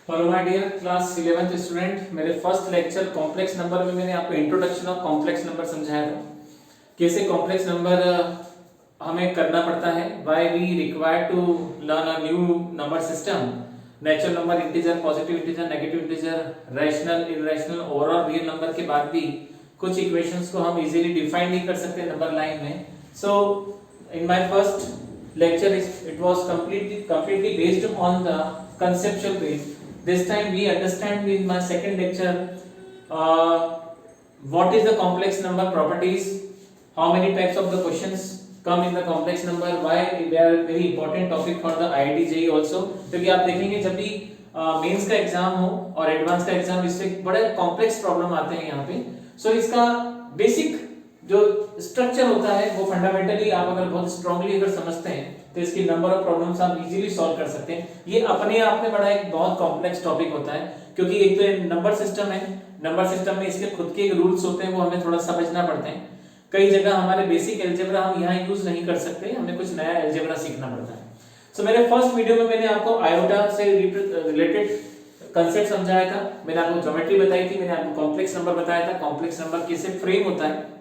Hello my dear class 11th student. मेरे first lecture complex number में मैंने आपको इंट्रोडक्शन ऑफ कॉम्प्लेक्स नंबर समझाया था, कैसे कॉम्प्लेक्स नंबर हमें करना पड़ता है, why we require to learn a new number system, natural number, integer, positive integer, negative integer, rational, irrational, overall real number के बाद भी कुछ इक्वेशंस को हम इजीली डिफाइन नहीं कर सकते नंबर लाइन में। So in my first lecture it was completely based on the conceptual base. This time we understand in my second lecture uh, what is the complex number properties, how many types of the questions come in the complex number, why they are very important topic for the IIT JEE also। क्योंकि आप देखेंगे जब भी mains का exam हो और advance का exam, इससे बड़े कॉम्प्लेक्स प्रॉब्लम आते हैं यहाँ पे। सो इसका बेसिक जो स्ट्रक्चर होता है वो फंडामेंटली आप अगर बहुत स्ट्रांगली अगर समझते हैं तो इसकी नंबर ऑफ प्रॉब्लम्स आप इजीली सॉल्व कर सकते हैं। ये अपने आप में बड़ा एक बहुत कॉम्प्लेक्स टॉपिक होता है, क्योंकि एक तो नंबर सिस्टम है, नंबर सिस्टम में इसके खुद के एक रूल्स होते हैं, वो हमें थोड़ा समझना पड़ते हैं। कई जगह हमारे बेसिक अलजेब्रा हम यहाँ यूज नहीं कर सकते, हमें कुछ नया अलजेब्रा सीखना पड़ता है। सो मेरे फर्स्ट वीडियो में मैंने आपको आयोटा से रिलेटेड कंसेप्ट समझाया था, मैंने आपको ज्योमेट्री बताई थी, मैंने आपको कॉम्प्लेक्स नंबर बताया था, कॉम्प्लेक्स नंबर कैसे फ्रेम होता है।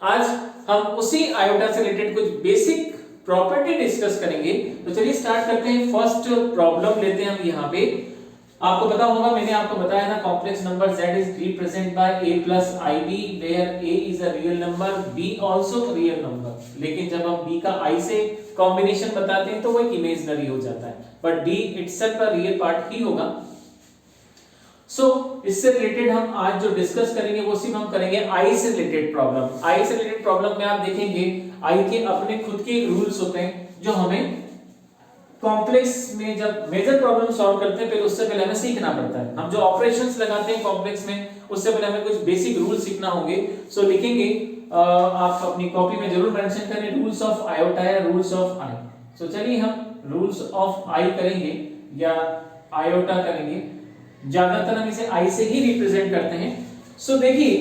आज हम उसी आयोटा से रिलेटेड कुछ बेसिक प्रॉपर्टी डिस्कस करेंगे। तो चलिए स्टार्ट करते हैं। फर्स्ट प्रॉब्लम लेते हैं हम यहाँ पे। आपको पता होगा, मैंने आपको बताया था complex number z is represent by a plus ib where a is a real number, b also real number. लेकिन जब हम b का i से कॉम्बिनेशन बताते हैं तो वो एक इमेजिनरी हो जाता है, but d itself a real part ही होगा। इससे रिलेटेड हम आज जो डिस्कस करेंगे वो सिर्फ हम करेंगे आई से रिलेटेड प्रॉब्लम। आई से रिलेटेड प्रॉब्लम में आप देखेंगे आई के अपने खुद के रूल्स होते हैं जो हमें कॉम्प्लेक्स में जब मेजर प्रॉब्लम सॉल्व करते हैं पहले उससे पहले हमें सीखना पड़ता है। हम जो ऑपरेशंस लगाते हैं कॉम्प्लेक्स में उससे पहले हमें कुछ बेसिक रूल सीखना होंगे। सो लिखेंगे, आप अपनी कॉपी में जरूर मेंशन करें रूल्स ऑफ आयोटा या रूल्स ऑफ आई। सो चलिए हम रूल्स ऑफ आई करेंगे या आयोटा करेंगे, ज्यादातर हम इसे i से ही रिप्रेजेंट करते हैं। सो देखिए,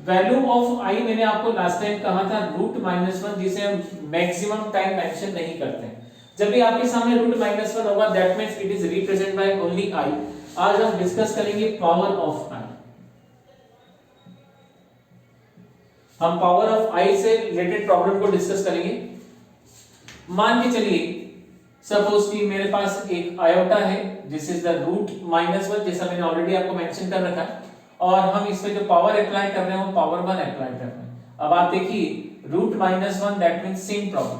वैल्यू ऑफ i मैंने आपको लास्ट टाइम कहा था √-1, जिसे हम मैक्सिमम टाइम मेंशन नहीं करते हैं। जब भी आपके सामने √-1 होगा that means it is represent by only i। आज हम डिस्कस करेंगे पावर ऑफ i। हम पावर ऑफ i से रिलेटेड प्रॉब्लम को डिस्कस करेंगे। मान के चलिए सपोज कि मेरे पास एक आयोटा है, दिस इज द √-1, जैसा मैंने ऑलरेडी आपको मेंशन कर रखा है, और हम इस पे जो पावर अप्लाई कर रहे हैं वो पावर 1 अप्लाई कर रहे हैं। अब आप देखिए √-1 दैट मींस सेम प्रॉब्लम,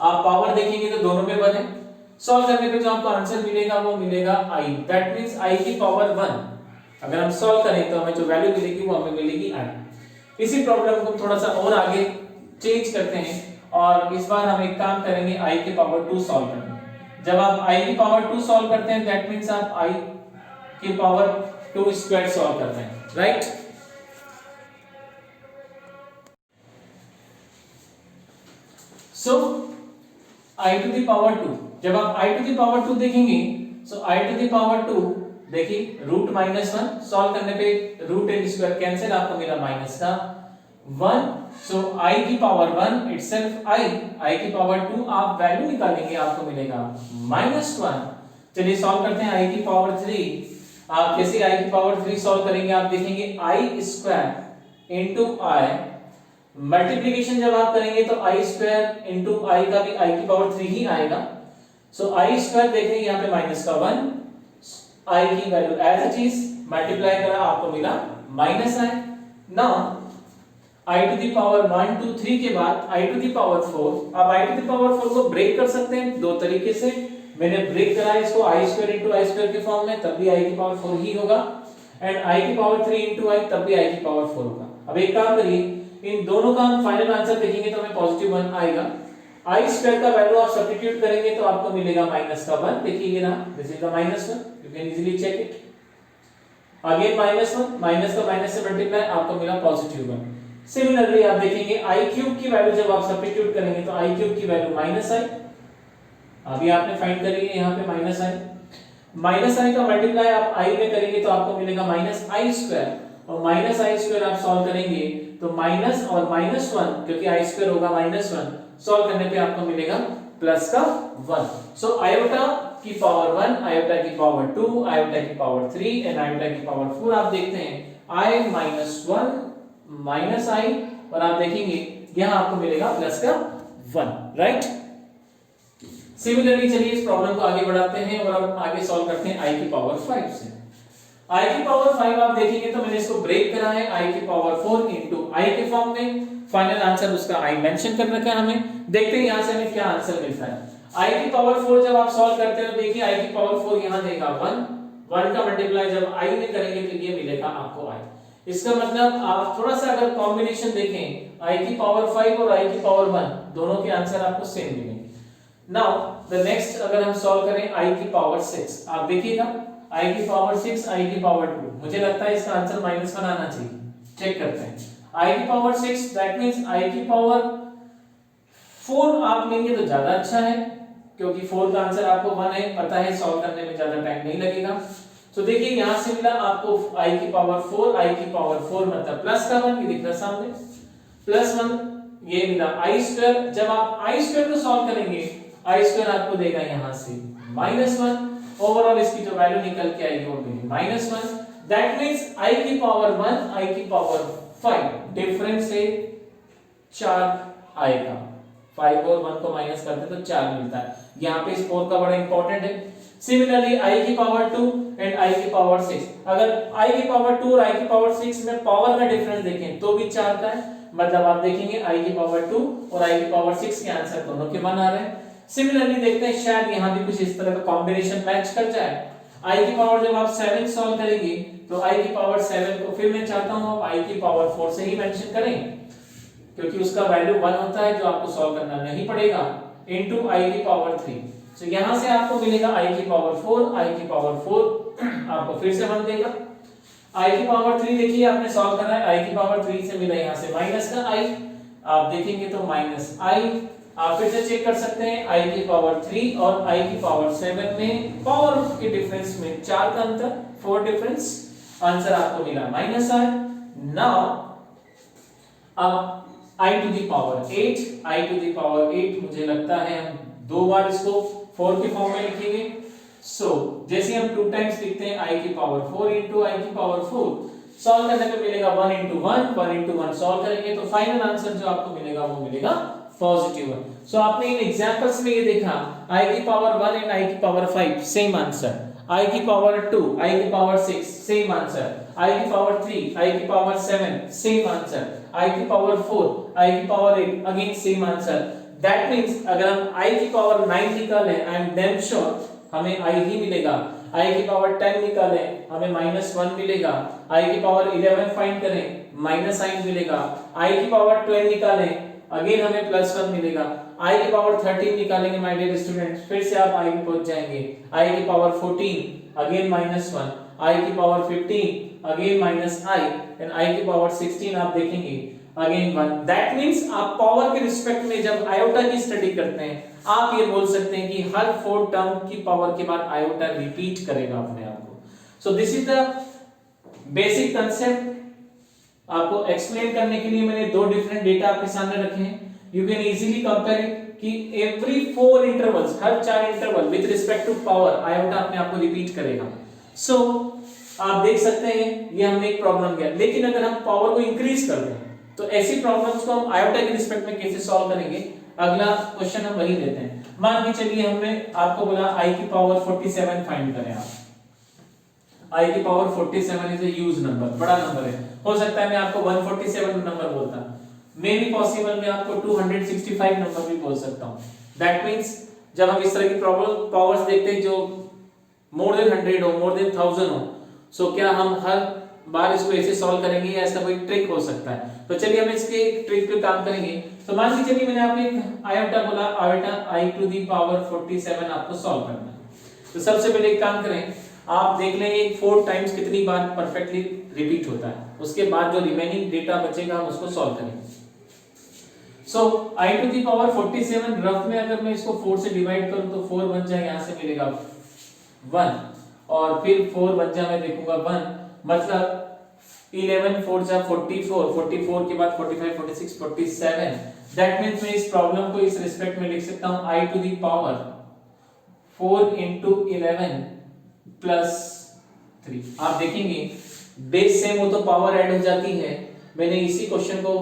आप पावर देखेंगे तो दोनों में 1 है। सॉल्व करने पे जो आपको आंसर मिलेगा वो मिलेगा i, दैट मींस i की पावर 1। अगर हम सॉल्व करें तो हमें जो वैल्यू मिलेगी वो हमें मिलेगी i। इसी प्रॉब्लम को थोड़ा सा और आगे चेंज करते हैं और इस बार हम एक काम करेंगे i की पावर 2 सॉल्व करने। जब आप i की पावर 2 सॉल्व करते हैं दैट मींस आप i की पावर 2 स्क्वायर सॉल्व करते हैं, right. So i to the power 2, जब आप i टू द पावर 2 देखेंगे, so i to the power 2 देखिए √-1 सॉल्व करने पे √n स्क्वायर कैंसिल, आपको मिला माइनस का 1। सो i की पावर 1 इटसेल्फ i की पावर 2 आप वैल्यू निकालेंगे आपको मिलेगा -1। चलिए सॉल्व करते हैं i की पावर 3। आप कैसे i की पावर 3 सॉल्व करेंगे, आप देखेंगे i square into i, multiplication जब आप करेंगे तो i स्क्वायर इनटू i का भी i की पावर 3 ही आएगा। सो i स्क्वायर देखेंगे यहाँ पे माइनस का 1, i की value as it is multiply करा आपको मिला -i। Now i to the power 1 2 3 के बाद i टू द पावर 4। अब i टू द पावर 4 को ब्रेक कर सकते हैं दो तरीके से, मैंने ब्रेक करा इसको i square into i square के फॉर्म में, तब भी i की पावर 4 ही होगा, एंड i की पावर 3 इनटू i तब भी i की पावर 4 होगा। अब एक काम करिए, इन दोनों का हम फाइनल आंसर देखेंगे तो हमें पॉजिटिव 1 आएगा। i स्क्वायर का वैल्यू आप सब्स्टिट्यूट करेंगे तो आपको मिलेगा -1। देखिए ये रहा, this is the -1, you can easily check it. Again -1, minus का माइनस से मल्टीप्लाई, आपको मिला पॉजिटिव 1। सिमिलरली आप देखेंगे i क्यूब की वैल्यू जब आप सब्स्टिट्यूट करेंगे तो i क्यूब की वैल्यू -i, अभी आपने फाइंड करी है यहाँ पे -i का मल्टीप्लाई आप i में करेंगे तो आपको मिलेगा -i स्क्वायर, और -i स्क्वायर आप सॉल्व करेंगे तो माइनस और -1, क्योंकि i स्क्वायर होगा -1, सॉल्व करने पे आपको मिलेगा प्लस का 1। सो आयोटा की पावर 1, आयोटा की पावर 2, आयोटा की पावर 3 एंड आयोटा की पावर 4 आप देखते हैं i माइनस 1 माइनस i, और आप देखेंगे यहां आपको मिलेगा प्लस का 1, राइट। सिमिलरली चलिए इस प्रॉब्लम को आगे बढ़ाते हैं और अब आगे सॉल्व करते हैं i की पावर 5 से। i की पावर 5 आप देखेंगे तो मैंने इसको ब्रेक करा है i की पावर 4 इनटू i के फॉर्म में। फाइनल आंसर उसका i मेंशन कर रखा है हमें। देखते हैं यहां से हमें क्या आंसर मिलता है। i की पावर 4 जब आप सॉल्व करते हो देखिए i की पावर 4 यहां देगा 1 का मल्टीप्लाई जब i में करेंगे तो ये मिलेगा आपको i। इसका मतलब आप थोड़ा सा अगर कॉम्बिनेशन देखें i की पावर 5 और i की पावर 1 दोनों के आंसर आपको सेम मिलेंगे। नाउ द नेक्स्ट अगर हम सॉल्व करें i की पावर 6, आप देखिएगा i की पावर 6, i की पावर 2, मुझे लगता है इसका आंसर -1 आना चाहिए। चेक करते हैं i की पावर 6 दैट मींस i की पावर 4 आप लेंगे तो ज्यादा अच्छा है, क्योंकि 4 का आंसर आपको 1 है, पता है सॉल्व करने में ज्यादा टाइम नहीं लगेगा। तो देखिए यहां से मिला आपको i की पावर 4, i की पावर 4 मतलब प्लस का 1, ये दिख रहा सामने प्लस 1, ये मिला i स्क्वायर। जब आप i स्क्वायर को सॉल्व करेंगे i स्क्वायर आपको देगा यहां से -1, ओवरऑल इसकी जो वैल्यू निकल के आएगी वो मिलेगी -1। दैट मींस i की पावर 1, i की पावर 5 डिफरेंस है 4 आएगा। 5 और 1 को माइनस करते तो 4 मिलता है। यहाँ पे इस 4 का बड़ा इंपॉर्टेंट है। सिमिलरली i की पावर 2 एंड i की पावर 6, अगर i की पावर 2 और i की पावर 6 में पावर का डिफरेंस देखें तो भी 4 का है, मतलब आप देखेंगे i की पावर 2 और i की पावर 6 के आंसर दोनों के 1 आ रहे हैं। सिमिलरली देखते हैं शायद यहां भी कुछ इस तरह का कॉम्बिनेशन मैच कर जाए। i की पावर जब आप 7 सॉल्व करेंगे तो i की पावर 7 को फिर मैं चाहता हूं आप i की पावर 4 से ही मेंशन करें, क्योंकि उसका वैल्यू 1 होता है जो आपको सॉल्व करना नहीं पड़ेगा, इनटू i की पावर 3। सो यहां से आपको मिलेगा i की पावर 4, i की पावर 4 आपको फिर से 1 देगा। i की पावर 3 देखिए आपने सॉल्व करना है, i की पावर 3 से मिला यहां से माइनस का i, आप देखेंगे तो -i। आप फिर से चेक कर सकते हैं i की पावर 3 और i की पावर 7 में पावर के डिफरेंस में 4 का अंतर, 4 डिफरेंस, आंसर आपको मिला -i। नाउ अब i to the power 8, i to the power 8 मुझे लगता है हम दो बार इसको 4 के फॉर्म में लिखेंगे। सो जैसे हम 2 टाइम्स लिखते हैं i की पावर 4 इनटू i की पावर 4, सॉल्व करने पे मिलेगा 1 इनटू 1, 1 इनटू 1 सॉल्व करेंगे तो फाइनल आंसर जो आपको मिलेगा वो मिलेगा पॉजिटिव 1। सो आपने इन एग्जांपल्स में ये देखा i की पावर 1 एंड i की पावर 5 सेम आंसर, i की पावर 2, i की पावर 6 सेम आंसर, i की पावर 3, i की पावर 7 सेम आंसर, i की पावर 4, i की power 8 again same answer. That means अगर हम i की पावर 9 निकालें, आई एम डैम श्योर हमें i ही मिलेगा। i की पावर 10 निकालें हमें -1 मिलेगा। i की पावर 11 फाइंड करें -i मिलेगा। i की पावर 12 निकालें अगेन हमें +1 मिलेगा। i की पावर 13 निकालेंगे माय डियर स्टूडेंट्स, फिर से आप i पे पहुंच जाएंगे। i की पावर 14 अगेन -1, i की power 15 again -i and i की पावर 16 आप देखेंगे अगेन 1। दैट मींस आप पावर के रिस्पेक्ट में जब आयोटा की स्टडी करते हैं आप ये बोल सकते हैं कि हर 4 टर्म की पावर के बाद आयोटा रिपीट करेगा अपने आप को। So this is the basic concept. आपको एक्सप्लेन करने के लिए मैंने 2 डिफरेंट डेटा आपके सामने रखे हैं। You can easily compare it कि एवरी 4 इंटरवल्स, हर 4 interval with respect to power iota अपने आप को रिपीट करेगा। सो आप देख सकते हैं ये हमने एक प्रॉब्लम किया, लेकिन अगर हम पावर को इंक्रीज कर दें तो ऐसी प्रॉब्लम्स को हम आयोटा के रिस्पेक्ट में कैसे सॉल्व करेंगे, अगला क्वेश्चन हम वही लेते हैं। मान के चलिए हमने आपको बोला i की पावर 47 फाइंड करें आप। i की power 47 is a huge number, बड़ा नंबर है। हो सकता है मैं आपको 147 नंबर बोलता, मे बी पॉसिबल मैं आपको 265 नंबर भी बोल सकता हूं। दैट मींस जब हम इस तरह की प्रॉब्लम पावर्स देखते हैं जो मोर देन 100 हो, मोर देन 1000 हो, सो क्या हम हर बार इसको ऐसे सॉल्व करेंगे या ऐसा कोई ट्रिक हो सकता है? तो चलिए हम इसके एक ट्रिक पे काम करेंगे। तो मान लीजिए चलिए मैंने आपको एक आयोटा बोला, iota i to the power 47 आपको सॉल्व करना है। तो सबसे पहले एक काम करें, आप देख लेंगे 4 टाइम्स कितनी बार परफेक्टली रिपीट होता है, उसके बाद जो रिमेनिंग डेटा बचेगा हम उसको सॉल्व करेंगे। So i to the power 47 rough में अगर मैं इसको 4 से डिवाइड करूं तो 4 बन जाए, यहां से मिलेगा 1 और फिर 4 बन जाए, मैं देखूंगा 1, मतलब 11 4 जा 44, 44 के बाद 45, 46, 47। दैट मीन्स मैं इस प्रॉब्लम को इस रिस्पेक्ट में लिख सकता हूं I to the power 4 into 11 plus 3। आप देखेंगे बेस सेम हो तो पावर ऐड हो जाती है। मैंने इसी क्वेश्चन को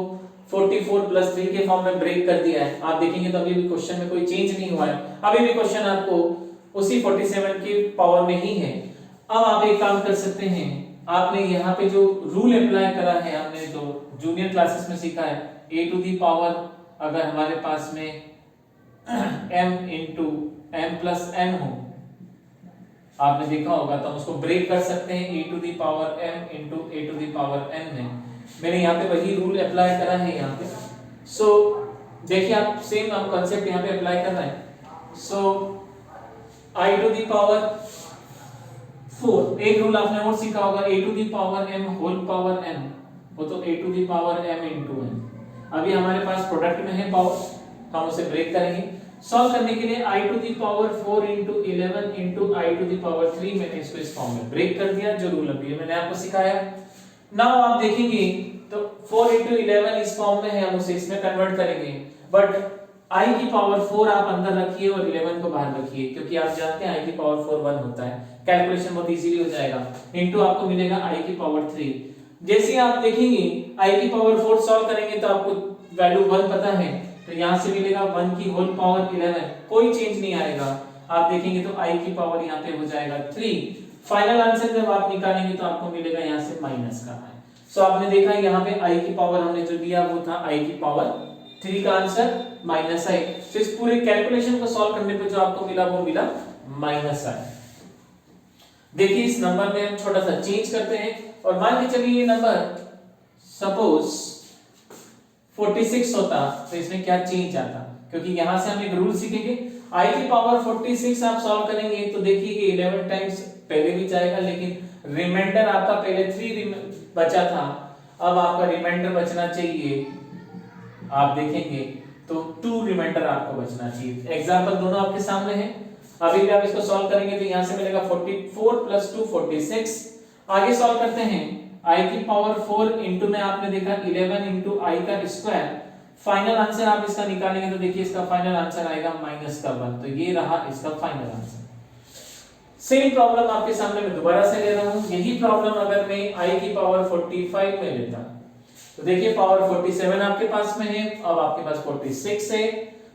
44 प्लस 3 के फॉर्म में ब्रेक कर दिया है। आप देखेंगे तो अभी भी क्वेश्चन में कोई चेंज नहीं हुआ है, अभी भी क्वेश्चन आपको उसी 47 की पावर में ही है। अब आप एक काम कर सकते हैं, आपने यहाँ पे जो रूल अप्लाई करा है, हमने जो जूनियर क्लासेस में सीखा है, a टू दी पावर अगर हमारे पास में m into m plus n हो, आपने देखा होगा तो हम उसको ब्रेक कर सकते हैं a to the power m into a to the power n में। मैंने यहाँ पे वही रूल अप्लाई करा है यहाँ पे। सो देखिए आप सेम हम कॉन्सेप्ट यहाँ पे अप्लाई कर रहे हैं। So I to the power 4, एक रूल आपने और सीखा होगा a to the power m whole power n, वो तो a to the power m into n। अभी हमारे पास प्रोडक्ट में है पावर, हम उसे ब्रेक करेंगे। सॉल्व करने के लिए I to the power 4 into 11 into I to the power 3, मैंने इसको इस फॉर्म में ब्रेक कर दिया जो रूल अभी मैंने आपको सिखाया। नाउ आप देखेंगे तो 4 इंटू 11 इस फॉर्म में है, हम उसे इसमें कन्वर्ट करेंगे, बट I की पावर 4 आप अंदर रखिए और 11 को बाहर रखिए, क्योंकि आप जानते हैं I की पावर 4 1 होता है, कैलकुलेशन बहुत इजीली हो जाएगा। इंटू आपको मिलेगा I की पावर 3। जैसे आप देखेंगे I की पावर 4 सॉल्व करेंगे तो आपको वैल्यू 1 पता है, तो यहां से मिलेगा 1 की होल पावर 11, कोई चेंज नहीं आएगा। आप देखेंगे तो I की पावर यहां पे हो जाएगा 3। फाइनल आंसर जब आप निकालेंगे तो आपको मिलेगा यहां से माइनस का है। सो आपने देखा यहां पे I की पावर हमने जो दिया वो था I की पावर 3 का आंसर माइनस I। तो इस पूरे कैलकुलेशन को सॉल्व करने पे जो आपको मिला वो मिला माइनस I। देखिए इस नंबर में हम छोटा सा चेंज करते हैं और मान के चलिए ये नंबर सपोज 46 होता तो इसमें क्या चेंज आता, क्योंकि यहां से हम एक रूल सीखेंगे। I की पावर 46 आप सॉल्व करेंगे तो देखिए कि 11 टाइम्स पहले भी जाएगा, लेकिन रिमाइंडर आपका पहले 3 बचा था, अब आपका रिमाइंडर बचना चाहिए, आप देखेंगे तो 2 रिमाइंडर आपको बचना चाहिए। एग्जांपल दोनों आपके सामने हैं, अभी भी आप इसको सॉल्व करेंगे तो यहां से मिलेगा 44 प्लस 2 46। आगे सॉल्व करते हैं I की पावर 4 इंटू में आपने देखा 11 इंटू I का स्क्वायर। फाइनल आंसर आप इसका निकालेंगे तो देखिए इसका फाइनल आंसर आएगा माइनस का 1, तो ये रहा इसका फाइनल आंसर। सेम प्रॉब्लम आपके सामने मैं दोबारा से ले रहा हूं। यही प्रॉब्लम अगर मैं I की पावर 45 में लेता तो देखिए पावर 47 आपके पास में है, अब आपके पास 46 है।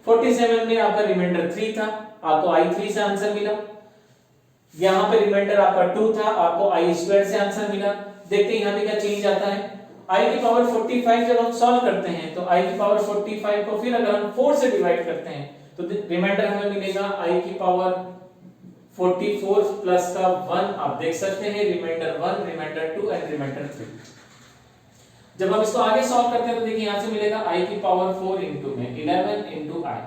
47 में आपका रिमाइंडर 3 था, आपको I3 से आंसर मिला। यहां पे रिमाइंडर आपका 2 था, आपको I स्क्वायर से आंसर मिला। देखते हैं यहां पे क्या चेंज आता है। I की पावर 45 जब हम सॉल्व करते हैं तो I की पावर 45 को फिर अगर हम 4 से डिवाइड करते हैं तो रिमाइंडर हमें मिलेगा I की पावर 44 प्लस का 1। आप देख सकते हैं रिमाइंडर 1, रिमाइंडर 2 एंड रिमाइंडर 3। जब हम इसको आगे सॉल्व करते हैं तो देखिए यहां से मिलेगा I की पावर 4 इंटू में 11 इंटू I।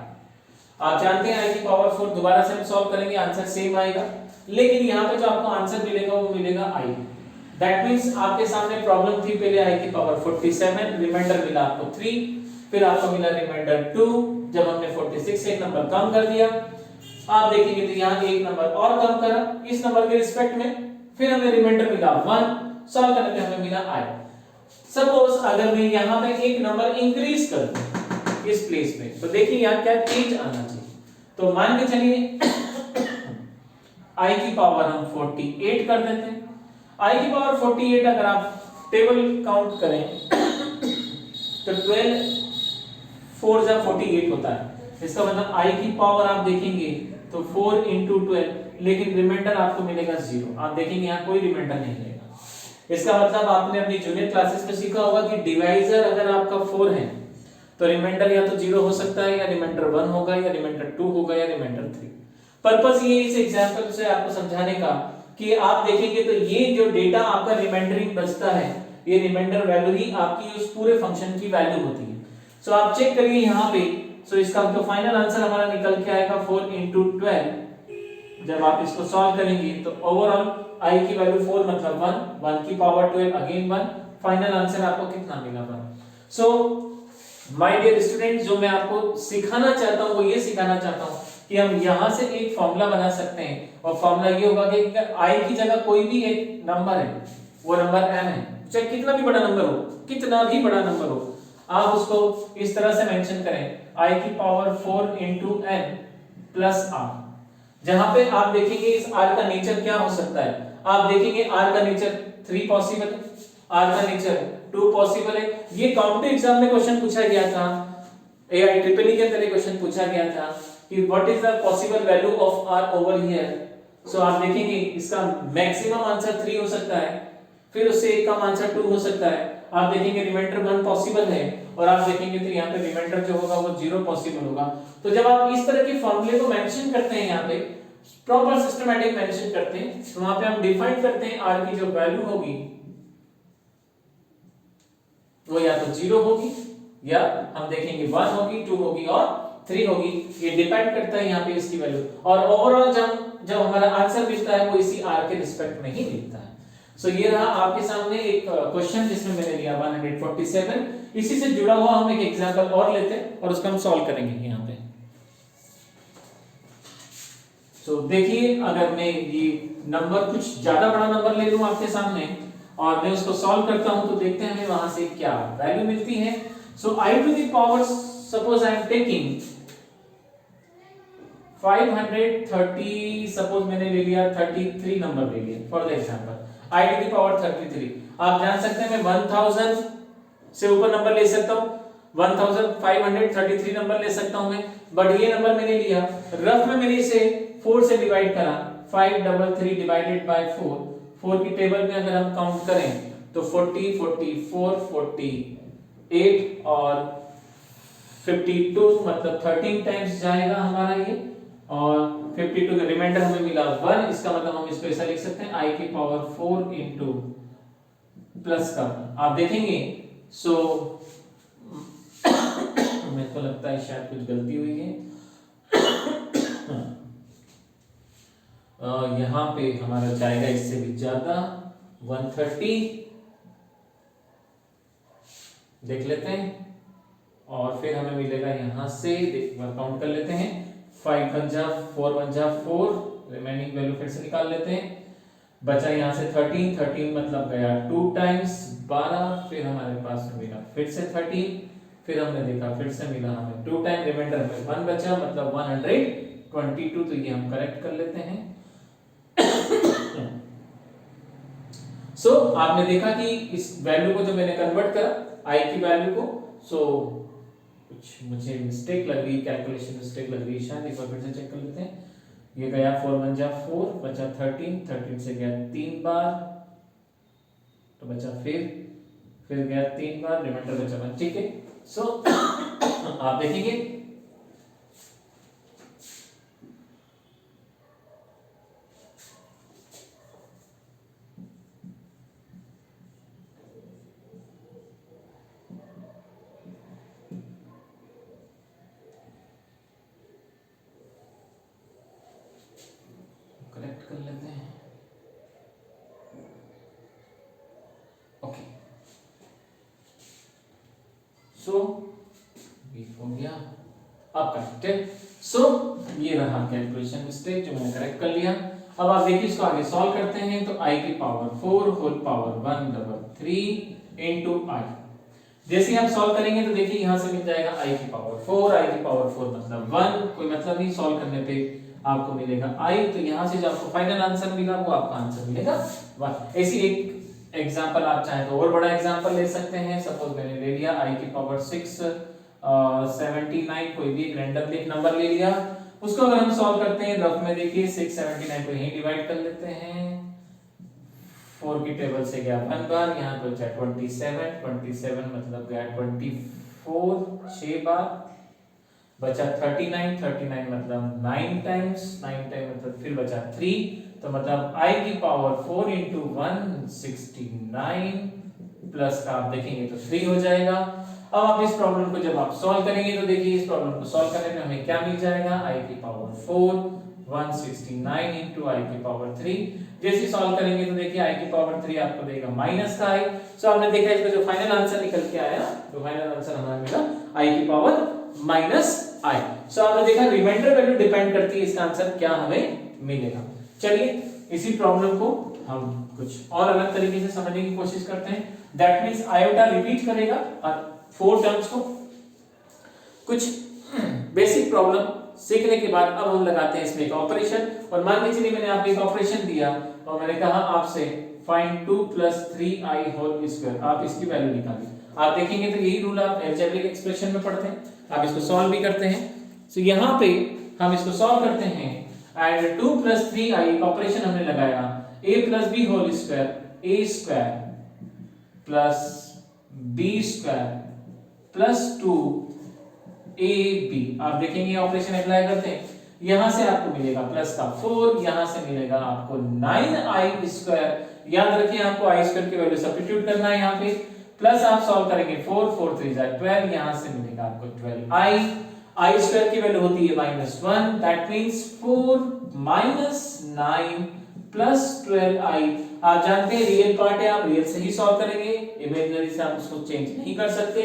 आप जानते हैं I की पावर 4 दोबारा से हम सॉल्व करेंगे आंसर सेम आएगा, लेकिन यहां पे जो आपको आंसर मिलेगा वो मिलेगा I। दैट मींस आपके सामने प्रॉब्लम थी पहले I की पावर 47, रिमाइंडर मिला आपको 3, फिर आपको मिला रिमाइंडर 2। जब हमने 46 से एक नंबर कम कर दिया, आप देखेंगे तो यहां एक नंबर और कम करा इस नंबर के रिस्पेक्ट में, फिर हमें रिमाइंडर मिला 1। सॉल्व करने पे हमें मिला I। सपोज अगर मैं यहां पे एक नंबर इंक्रीज कर दूं इस प्लेस पे, तो देखिए यहां क्या चेंज आना चाहिए। तो मान के चलिए I की पावर हम 48 कर देते हैं। I की पावर 48 अगर आप टेबल काउंट करें तो 12 4 जा 48 होता है। इसका मतलब I की पावर आप देखेंगे तो 4 इंटू 12, लेकिन रिमाइंडर आपको मिलेगा 0। आप देखेंगे यहाँ कोई रिमाइंडर नहीं रहेगा। इसका मतलब आपने अपनी जूनियर क्लासेस में सीखा होगा कि डिवाइजर अगर आपका 4 है तो रिमाइंडर या तो 0 हो सकता है, या रिमाइंडर 1 होगा, या रिमाइंडर 2 होगा, या रिमाइंडर 3। पर्पस ये इस एग्जांपल से आपको समझाने का कि आप देखेंगे तो ये जो डेटा आपका रिमाइंडरिंग बचता है, ये रिमाइंडर वैल्यू ही आपकी उस पूरे फंक्शन की वैल्यू होती है। सो आप चेक करिए यहाँ पे, सो इसका तो फाइनल आंसर हमारा निकल के आएगा 4 इंटू 12। जब आप इसको सॉल्व करेंगे तो ओवरऑल I की वैल्यू 4 मतलब 1, 1 की पावर 12 अगेन 1, फाइनल आंसर आपको कितना मिला 1। सो माय डियर स्टूडेंट, जो मैं आपको सिखाना चाहता हूँ वो ये सिखाना चाहता हूँ कि हम यहां से एक फॉर्मूला बना सकते हैं, और फॉर्मूला ये होगा कि अगर I की जगह कोई भी एक नंबर है वो नंबर m है, चाहे कितना भी बड़ा नंबर हो, कितना भी बड़ा नंबर हो, आप उसको इस तरह से मेंशन करें i की power 4 into n plus r। जहां पे आप देखेंगे इस r का नेचर क्या हो सकता है, आप देखेंगे r का नेचर 3 पॉसिबल है, r का नेचर 2 पॉसिबल है। ये कॉम्पिटिटिव एग्जाम में क्वेश्चन पूछा गया था, एआई ट्रिपल ई के अंदर क्वेश्चन पूछा गया था कि what is the possible value of r over here. So आप देखेंगे इसका मैक्सिमम आंसर 3 हो सकता है, फिर उससे एक कम आंसर 2 हो सकता है। आप देखेंगे रिमाइंडर 1 पॉसिबल है, और आप देखेंगे तो यहाँ पे रिमाइंडर जो होगा वो 0 पॉसिबल होगा। तो जब आप इस तरह के फॉर्मूले को मेंशन करते हैं, यहाँ पे प्रॉपर सिस्टमैटिक मेंशन करते हैं, तो वहां पे हम डिफाइन करते हैं r की जो वैल्यू होगी वो या तो 0 होगी, या हम देखेंगे 1 होगी, 2 होगी और 3 होगी। ये डिपेंड करता है यहाँ पे इसकी वैल्यू, और ओवरऑल जब हमारा आंसर मिलता है वो इसी r के रिस्पेक्ट में ही मिलता है। सो ये रहा आपके सामने एक क्वेश्चन जिसमें मैंने लिया 147। इसी से जुड़ा हुआ हम एक एग्जांपल और लेते हैं और उसका हम सॉल्व करेंगे यहाँ पे। सो देखिए, अगर मैं ये नंबर कुछ ज्यादा बड़ा नंबर ले लूं आपके सामने और मैं उसको सॉल्व करता हूं, तो देखते हैं हमें वहां से क्या वैल्यू मिलती है। So i to the power, suppose I am taking 530, suppose मैंने ले लिया 33 नंबर ले लिया for the example, i to the power 33। आप जान सकते हैं मैं 1000 से ऊपर नंबर ले सकता हूं, 1533 नंबर ले सकता हूं मैं, बट ये नंबर मैंने लिया रफ में, मैंने इसे 4 से डिवाइड करा, 533 डिवाइडेड बाय 4 की टेबल में अगर हम काउंट करें तो 40, 44, 48 और 52, मतलब 13 टाइम्स जाएगा हमारा ये, और 52 का रिमाइंडर हमें मिला 1। इसका मतलब हम इसको ऐसा लिख सकते हैं i की पावर 4 इंटू प्लस का, आप देखेंगे। सो मेरे को लगता है शायद कुछ गलती हुई है, यहाँ पे हमारा जाएगा इससे भी ज्यादा 130, देख लेते हैं, और फिर हमें मिलेगा यहां से काउंट कर लेते हैं, 5 1 जा 4 1 जा 4, रिमेनिंग वैल्यू फिर से निकाल लेते हैं, बचा यहां से 13 मतलब गया 2 टाइम्स 12, फिर हमारे पास मिला फिर से 13, फिर हमने देखा फिर से मिला हमें 2 टाइम, रिमाइंडर में 1 बचा, मतलब 122। तो ये हम करेक्ट कर लेते हैं। सो आपने देखा कि इस वैल्यू को जब मैंने कन्वर्ट करा i की वैल्यू को, सो कुछ मुझे मिस्टेक लग रही है, कैलकुलेशन मिस्टेक लग रही है शायद, एक बार फिर से चेक कर लेते हैं। ये गया 4 1 जा 4, बचा 13 से गया 3 बार, तो बचा फिर गया 3 बार, रिमाइंडर बचा 1, ठीक है। सो आप देखेंगे कलेक्ट कर लेते हैं, ओके। सो ये हो गया, अब करेक्टेड। सो ये रहा कैलकुलेशन मिस्टेक जो मैंने करेक्ट कर लिया। अब आप देखिए इसको आगे सॉल्व करते हैं, तो i की power 4 whole power 133 into i। जैसे आप सॉल्व करेंगे तो देखिए यहां से मिल जाएगा i की पावर 4, i की पावर 4 मतलब 1, कोई मतलब नहीं, सॉल्व करने पे आपको मिलेगा i, तो यहां से जो आपको फाइनल आंसर मिला वो आपका आंसर मिलेगा 1। ऐसी एक एग्जांपल आप चाहें तो और बड़ा एग्जांपल ले सकते हैं, सपोज मैंने ले लिया i की पावर 6 79, कोई भी एक रैंडमली एक नंबर ले लिया, उसको अगर हम सॉल्व करते हैं रफ में देखिए 679 को यहीं डिवाइड कर लेते हैं, 4 की टेबल से गया 1 बार, यहाँ पे बचा 27 मतलब गया 24 6 बार, बचा 39 मतलब 9 टाइम्स, 9 टाइम मतलब फिर बचा 3, तो मतलब i की पावर 4 इंटू 169 प्लस का आप देखेंगे तो 3 हो जाएगा। अब आप इस प्रॉब्लम को जब आप सॉल्व करेंगे तो देखिए इस प्रॉब्लम को सॉल्व करने पे हमें क्या मिल जाएगा, i की पावर 4 169 इंटू i की पावर 3। जैसे सॉल्व करेंगे तो देखिए i की पावर 3 आपको देगा माइनस का i। सो आपने देखा इसका जो फाइनल आंसर निकल के आया, तो फाइनल आंसर हमारा मिला i की पावर माइनस i। सो आपने देखा रिमाइंडर वैल्यू डिपेंड करती है इसका आंसर क्या हमें मिलेगा। चलिए इसी प्रॉब्लम को हम कुछ और अलग तरीके से समझने की कोशिश करते हैं। दैट मीन्स आयोटा रिपीट करेगा और 4 टर्म्स को। कुछ बेसिक प्रॉब्लम सीखने के बाद अब हम लगाते हैं इसमें एक ऑपरेशन। और मान के चलिए मैंने आपको एक ऑपरेशन दिया और मैंने कहा आपसे फाइंड 2 + 3i होल स्क्वायर, आप इसकी वैल्यू निकालिए। आप देखेंगे तो यही रूल आप अलजेब्रिक एक्सप्रेशन में पढ़ते हैं, आप इसको सॉल्व भी करते हैं। सो यहाँ पे हम इसको सॉल्व करते हैं एंड 2 + 3i ऑपरेशन हमने लगाया, a + b whole square, a square plus b square plus 2ab। आप देखेंगे ऑपरेशन अप्लाई करते हैं, यहां से आपको मिलेगा प्लस का 4, यहां से मिलेगा आपको 9i स्क्वायर। याद रखिए आपको i स्क्वायर की वैल्यू सब्स्टिट्यूट करना है यहाँ पे, प्लस आप सॉल्व करेंगे 4 4 3 12, यहां से मिलेगा आपको 12i। i स्क्वायर की वैल्यू होती है -1, दैट मींस 4 - 9 प्लस 12i। आप जानते हैं रियल पार्ट है, आप रियल से ही सॉल्व करेंगे, इमेजिनरी से आप उसको चेंज नहीं कर सकते।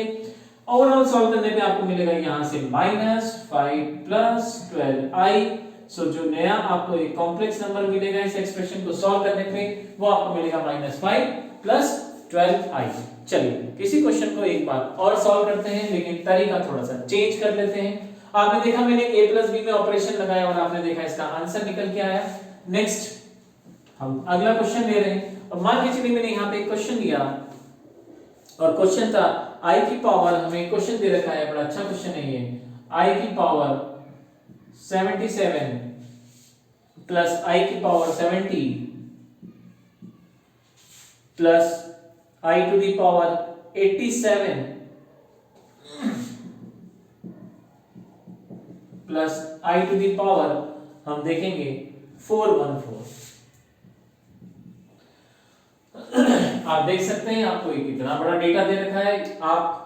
ओवरऑल सॉल्व करने पे आपको मिलेगा यहां से -5 प्लस 12i। सो जो नया आपको एक कॉम्प्लेक्स नंबर मिलेगा इस एक्सप्रेशन को सॉल्व करने पे, वो आपको मिलेगा -5 प्लस 12i। चलिए किसी क्वेश्चन को एक बार और सॉल्व करते हैं, लेकिन तरीका थोड़ा सा चेंज कर लेते हैं। आपने देखा मैंने a + b में ऑपरेशन लगाया और आपने देखा इसका आंसर निकल के आया। नेक्स्ट हम अगला क्वेश्चन ले रहे हैं और मान के चलिए मैंने यहाँ पे एक क्वेश्चन दिया और क्वेश्चन था i की पावर, हमें क्वेश्चन दे रखा है, बड़ा अच्छा क्वेश्चन है ये, i की पावर 77 प्लस i की power 70 plus i to the power 87 plus i to the power हम देखेंगे 414। आप देख सकते हैं आपको एक इतना बड़ा डेटा दे रखा है। आप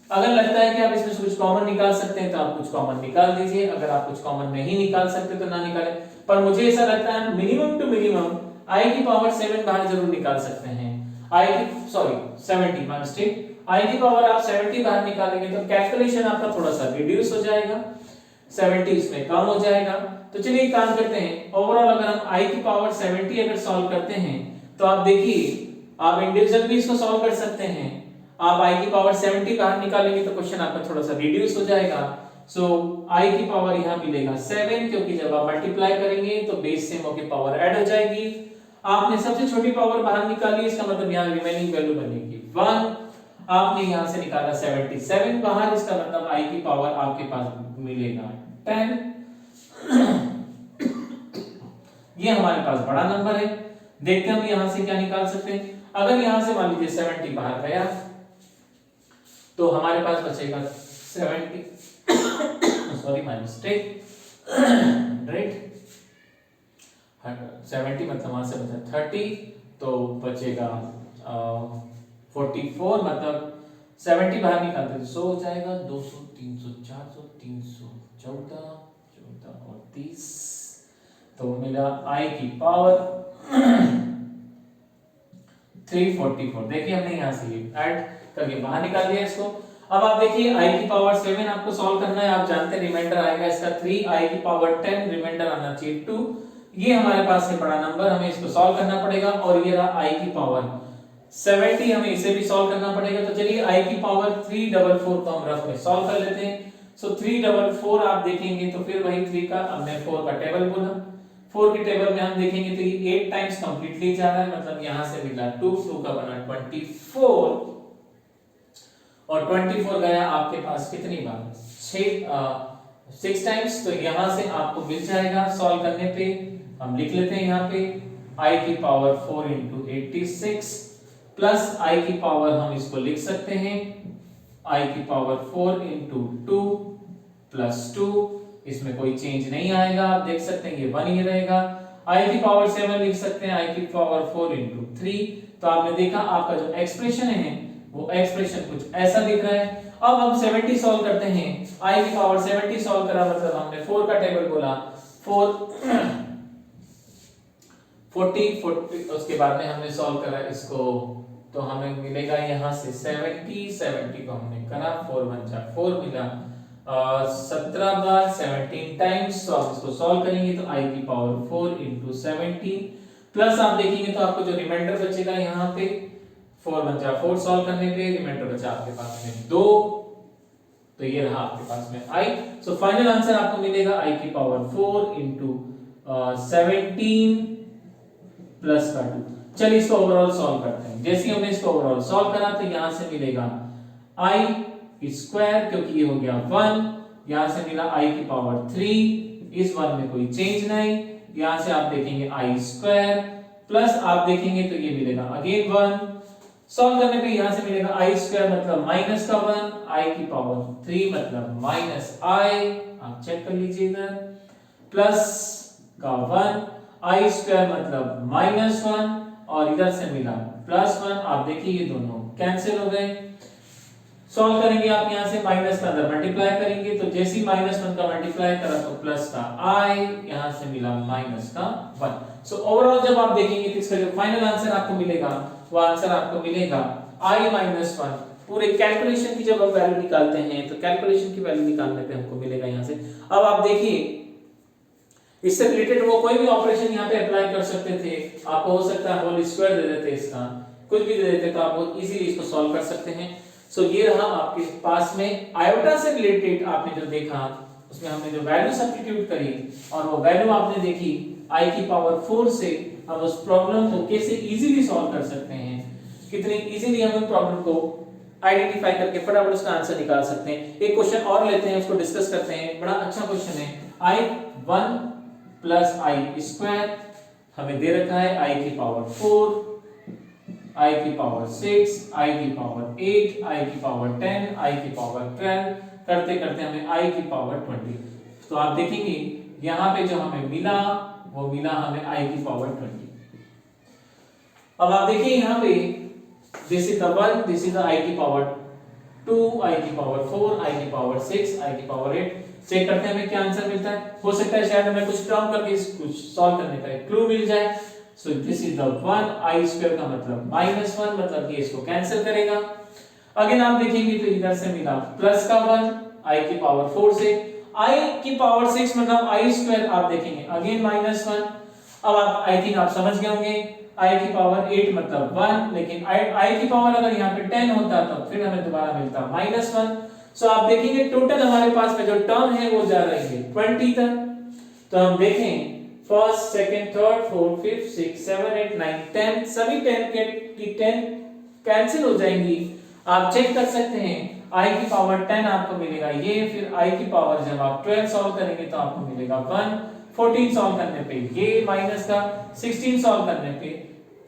अगर लगता है कि आप इसमें से कुछ कॉमन निकाल सकते हैं तो आप कुछ कॉमन निकाल दीजिए, अगर आप कुछ कॉमन नहीं निकाल सकते तो ना निकालें। पर मुझे ऐसा लगता है मिनिमम टू मिनिमम i की पावर 7 बाहर जरूर निकाल सकते हैं। 70 माय मिस्टेक, i की पावर आप 70 बाहर निकालेंगे तो कैलकुलेशन आपका थोड़ा सा रिड्यूस हो जाएगा, 70 इसमें कम हो जाएगा। तो चलिए एक काम करते हैं, ओवरऑल अगर हम i की पावर 70 अगर सॉल्व करते हैं तो आप देखिए आप इंडिविजुअल भी इसको सॉल्व कर सकते हैं। आप i की पावर 70 बाहर निकालेंगे तो क्वेश्चन आपका थोड़ा सा रिड्यूस हो जाएगा। सो i की पावर यहाँ मिलेगा 7, क्योंकि जब आप मल्टीप्लाई करेंगे तो बेस से m की पावर ऐड हो जाएगी। आपने सबसे छोटी पावर बाहर निकाली, इसका मतलब यहाँ रिमेनिंग वैल्यू बनेगी 1। आपने यहाँ से निकाला 77 बाहर, इसका मतलब i की पावर आपके पास मिलेगा 10। ये हमारे पास बड़ा नंबर है। देखते हैं हम यहां से क्या निकाल सकते हैं। अगर यहां से मान लीजिए 70 बाहर गया तो हमारे पास बचेगा 70 सॉरी माय मिस्टेक 70 मतलब वहां से बचा 30, तो बचेगा 44, मतलब 70 बाहर निकालते तो 100 हो जाएगा, 200 300 400 314 और 30, तो मिला i की पावर 344। देखिए हमने यहां से ऐड करके बाहर निकाल दिया इसको। अब आप देखिए i की पावर 7 आपको सॉल्व करना है, आप जानते हैं रिमाइंडर आएगा इसका 3, i की पावर 10, रिमाइंडर आना चाहिए 2। ये हमारे पास है बड़ा नंबर, हमें इसको सॉल्व करना पड़ेगा। और ये रहा i की पावर 70, हमें इसे भी सॉल्व करना पड़ेगा। तो चलिए i की पावर 344 को हम रफ में सॉल्व कर लेते हैं। सो 344 आप देखेंगे तो फिर वही 3 का हमने 4 का टेबल बोला, 4 के टेबल में हम देखेंगे तो ये 8 टाइम्स कंप्लीटली जा रहा है, मतलब यहां से मिला 2 का बना 24 और 24 गया आपके पास कितनी बार 6 टाइम्स। तो यहां से आपको मिल जाएगा सॉल्व करने पे। हम लिख लेते हैं यहाँ पे i की पावर 4 into 86 प्लस i की पावर हम इसको लिख सकते हैं i की पावर 4 into 2 प्लस 2, इसमें कोई चेंज नहीं आएगा, आप देख सकते हैं ये 1 ही रहेगा। i की पावर 7 लिख सकते हैं i की पावर 4 into 3। तो आपने देखा आपका जो एक्सप्रेशन है वो एक्सप्रेशन कुछ ऐसा दिख रहा है। अब हम 70 सॉल्व करते हैं, i की पावर 70 सॉल्व करा मतलब हमने 4 का टेबल बोला, 40 उसके बाद में हमने सॉल्व करा इसको, तो हमें मिलेगा यहाँ से 70 को हमने करा 4 1 जा 4 मिला 17 बार 17 टाइम्स। तो आप इसको सॉल्व करेंगे तो i की पावर 4 into 17 प्लस आप देखेंगे तो आपको जो रिमाइंडर बचेगा यहाँ पे 4 बचा, 4 सॉल्व करने पे रिमाइंडर बचा आपके पास में 2, तो ये रहा आपके पास में i। सो फाइनल आंसर आपको मिलेगा i की पावर 4 इंटू 17 प्लस का 2। चलिए इसको ओवरऑल सॉल्व करते हैं। जैसे ही हमने इसको ओवरऑल सॉल्व करा तो यहां से मिलेगा i स्क्वायर, क्योंकि ये हो गया 1, यहां से मिला i की पावर 3, इस 1 में कोई चेंज नहीं, यहां से आप देखेंगे i स्क्वायर प्लस आप देखेंगे तो ये मिलेगा अगेन 1, सॉल्व करने पे यहां से मिलेगा i स्क्वायर मतलब माइनस का 1, i की पावर 3 मतलब माइनस i, आप चेक कर लीजिए इधर, प्लस का 1, i स्क्वायर मतलब माइनस 1 और इधर से मिला प्लस 1, आप देखिए ये दोनों कैंसिल हो गए। सॉल्व करेंगे आप यहां से माइनस का अंदर मल्टीप्लाई करेंगे तो जैसे ही -1 का मल्टीप्लाई करा तो प्लस का i, यहां से मिला माइनस का 1। सो ओवरऑल जब आप देखेंगे तो इसका जो फाइनल आंसर आपको मिलेगा वो आंसर आपको मिलेगा i - 1। पूरे कैलकुलेशन की जब आप वैल्यू निकालते हैं तो कैलकुलेशन की वैल्यू निकालने पे हमको मिलेगा यहां से। अब आप देखिए इससे रिलेटेड वो कोई भी ऑपरेशन यहाँ पे अप्लाई कर सकते थे, आपको हो सकता है होल स्क्वायर दे देते, इसका कुछ भी दे देते तो आप बहुत इजीली इसको सॉल्व कर सकते हैं। सो ये रहा आपके पास में आयोटा से रिलेटेड आपने जो देखा उसमें हमने जो वैल्यू सब्स्टिट्यूट करी और वो वैल्यू आपने देखी i की पावर 4 से हम उस प्रॉब्लम को कैसे इजीली सॉल्व कर सकते हैं, कितनी इजीली हम उस प्रॉब्लम को आइडेंटिफाई करके फटाफट उसका आंसर निकाल सकते हैं। एक क्वेश्चन और लेते हैं, उसको डिस्कस करते हैं, बड़ा अच्छा क्वेश्चन है। i1 प्लस i स्क्वायर हमें दे रखा है i की पावर 4, i की पावर 6, i की पावर 8, i की पावर 10, i की पावर 12, करते करते हमें i की पावर 20। तो आप देखेंगे यहां पे जो हमें मिला वो मिला हमें i की पावर 20। अब आप देखिए यहां पे this is the 1, this is the i की पावर 2, i की पावर 4, i की पावर 6, i की पावर 8। चेक करते हैं हमें क्या आंसर मिलता है। हो सकता है शायद हमें कुछ टर्म करके कुछ सॉल्व करने का एक क्लू मिल जाए। So this is the 1, i square का मतलब -1 मतलब ये इसको कैंसिल करेगा। अगेन आप देखेंगे तो इधर से मिला प्लस का 1, i की पावर 4 से i की पावर 6 मतलब i स्क्वायर आप देखेंगे अगेन -1। अब आप आई थिंक आप समझ गए होंगे i की पावर 8 मतलब 1, लेकिन i की पावर अगर यहाँ पे 10 होता तो फिर हमें दोबारा मिलता -1। सो आप देखेंगे टोटल हमारे पास में जो टर्म है वो जा रही है 20 तक। तो हम देखें first, second, third, fourth, fifth, 6, 7, 8, 9, 10 सभी 10 की 10 कैंसिल हो जाएंगी। आप चेक कर सकते हैं i की पावर 10 आपको मिलेगा ये, फिर i की पावर जब आप 12 सॉल्व करेंगे तो आपको मिलेगा 1, 14 सॉल्व करने पे ये माइनस का, 16 सॉल्व करने पे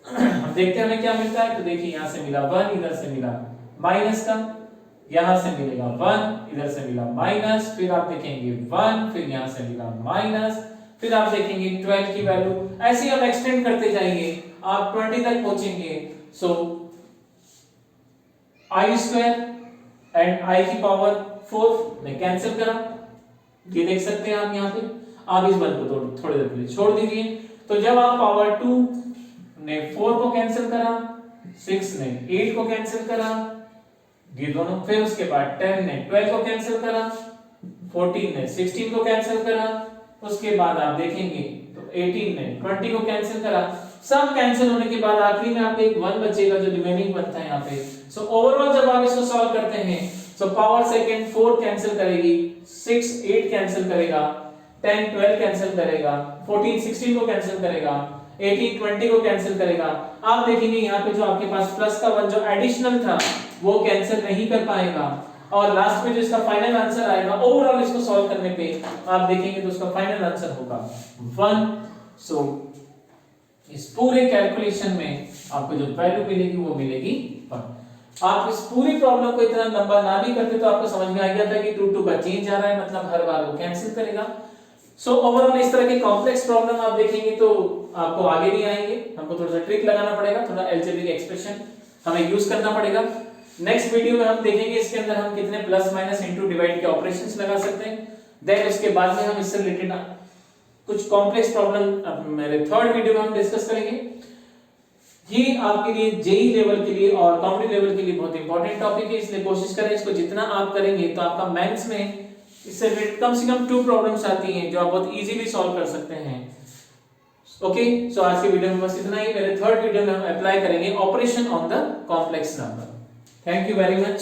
हम देखते हैं हमें क्या मिलता है। तो देखिए यहां से मिला 1, इधर से मिला माइनस का, यहां से मिलेगा 1, इधर से मिला माइनस, फिर आप देखेंगे 1, फिर यहां से मिला माइनस, फिर आप देखेंगे 12 की वैल्यू, ऐसे ही आप एक्सटेंड करते जाएंगे आप 20 तक पहुंचेंगे। सो i स्क्वायर एंड i की पावर 4 ने कैंसिल करा, ये देख सकते हैं आप यहाँ पे। आप इस वन को थोड़ी देर के लिए छोड़ दीजिए। तो जब आप पावर 2 ने 4 को कैंसिल करा, 6 ने 8 को कैंसिल करा, ये दोनों, फिर उसके बाद 10 ने 12 को कैंसिल करा, 14 ने 16 को कैंसिल करा, उसके बाद आप देखेंगे तो 18 ने 20 को कैंसिल करा। सब कैंसिल होने के बाद आखिरी में आपको एक 1 बचेगा जो रिमेनिंग बनता है यहाँ पे। सो ओवरऑल जब आप इसको सॉल्व करते हैं सो पावर सेकंड 4 कैंसिल करेगी, 6 8 कैंसिल करेगा, 10 12 कैंसिल करेगा, 14 16 को कैंसिल करेगा, 18 20 को कैंसिल करेगा। आप देखेंगे यहाँ पे जो आपके पास प्लस का 1 जो एडिशनल था वो कैंसिल नहीं कर पाएगा, और लास्ट में जो इसका फाइनल आंसर आएगा ओवरऑल इसको सॉल्व करने पे आप देखेंगे तो उसका फाइनल आंसर होगा 1। सो इस पूरे कैलकुलेशन में आपको जो वैल्यू मिलेगी वो मिलेगी 1। आप इस पूरी प्रॉब्लम को इतना लंबा ना भी करते तो आपको समझ में आ गया था कि 2 2 का चेंज आ रहा है मतलब हर बार वो कैंसिल करेगा। सो ओवरऑल इस तरह के कॉम्प्लेक्स प्रॉब्लम आप देखेंगे तो आपको आगे नहीं आएंगे, हमको थोड़ा सा ट्रिक लगाना पड़ेगा, थोड़ा अलजेब्रिक एक्सप्रेशन हमें यूज करना पड़ेगा। नेक्स्ट वीडियो में हम देखेंगे इसके अंदर हम कितने प्लस माइनस इंटू डिवाइड के ऑपरेशंस लगा सकते हैं। देन उसके बाद में हम इससे रिलेटेड कुछ कॉम्प्लेक्स प्रॉब्लम मेरे थर्ड वीडियो में हम डिस्कस करेंगे। ये आपके लिए जेई लेवल के लिए और कॉम्पिटिटिव लेवल के लिए बहुत इंपॉर्टेंट टॉपिक है, इसलिए कोशिश करें इसको जितना आप करेंगे तो आपका मेंस में इससे रिलेटेड कम से कम 2 प्रॉब्लम्स आती हैं जो आप बहुत इजीली सॉल्व कर सकते हैं। ओके, सो आज के वीडियो में बस इतना ही। मेरे थर्ड वीडियो में हम अप्लाई करेंगे operation on the complex number. Thank you very much.